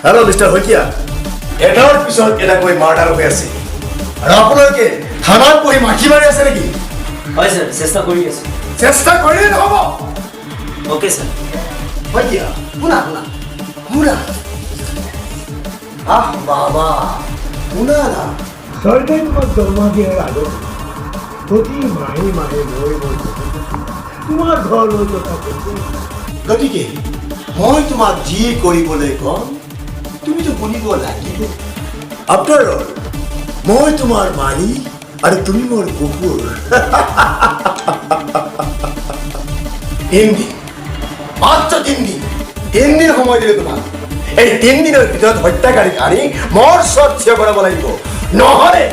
Hello, Mr. Hokia. এটাৰ পিছত এটা কৈ মাৰ্ডাৰ হৈ আছে আৰু আপোনালোকে থানাত বহি মাখি মাৰি আছে নেকি? হয় স্যাৰ, চেষ্টা কৰি আছো। চেষ্টা কৰিলে নহ'ব। Okay sir. Hokia, শুনা। বাবা, শুনা না। চৰকাৰে তোমাক দৰমহা দিয়াৰ আগত প্ৰতি মাহে মই তোমাৰ ঘৰলৈ কথা কৈছো। গতিকে মই তোমাক যি কৰিবলৈ কম তুমিতো শুনিব লাগিব। আফটাৰ অল মই তোমাৰ মালিক আৰু তুমি মোৰ কুকুৰ। 3 দিন মাত্ৰ 3 দিন 3 দিন সময় দিলে তোমাক। এই 3 দিনৰ ভিতৰত হত্যাকাৰীক আনি মোৰ ওচৰত থিয় কৰাব লাগিব, নহ'লে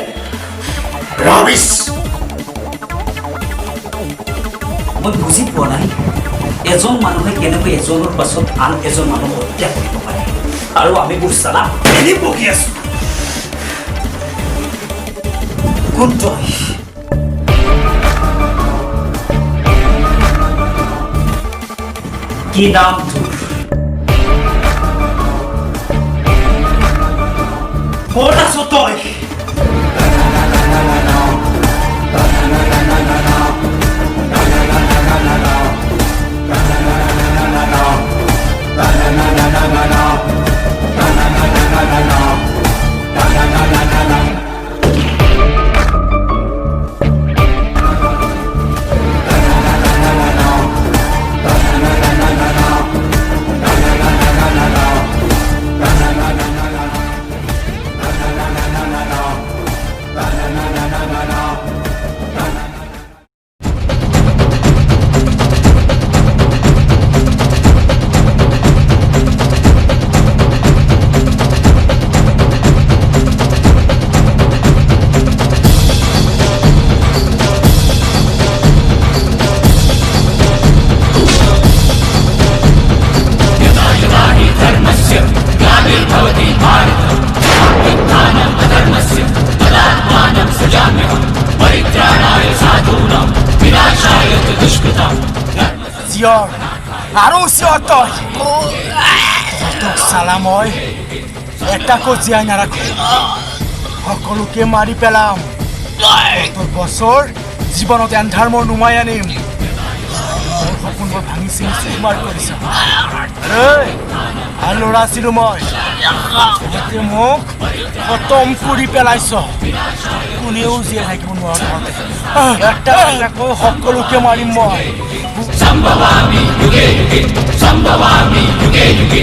ৰাবিছ। মই বুজি পোৱা নাই এজন মানুহে কেনেকৈ এজনৰ পাছত আন এজন মানুহ হত্যা কৰিব পাৰে আৰু আমি বোৰ চালা এনে বকি আছো। কোন তই? কি নাম তোৰ? ক'ত আছ তই? আৰু চিঞৰ তই তোক চালা মই এটাকো জীয়াই নাৰাখো, সকলোকে মাৰি পেলাম। তোৰ বছৰ জীৱনত এন্ধাৰ মোৰ নুমাই আনিম। মোৰ সপোনবোৰ ভাঙি চিঙি চুৰমাৰ কৰিছ। ভাল ল'ৰা আছিলো মই, মোক খতম কৰি পেলাইছ। কোনেও জীয়াই থাকিব নোৱাৰো। এটাকৈ সকলোকে মাৰিম মই। Sambhavami yuge yuge, Sambhavami yuge yuge.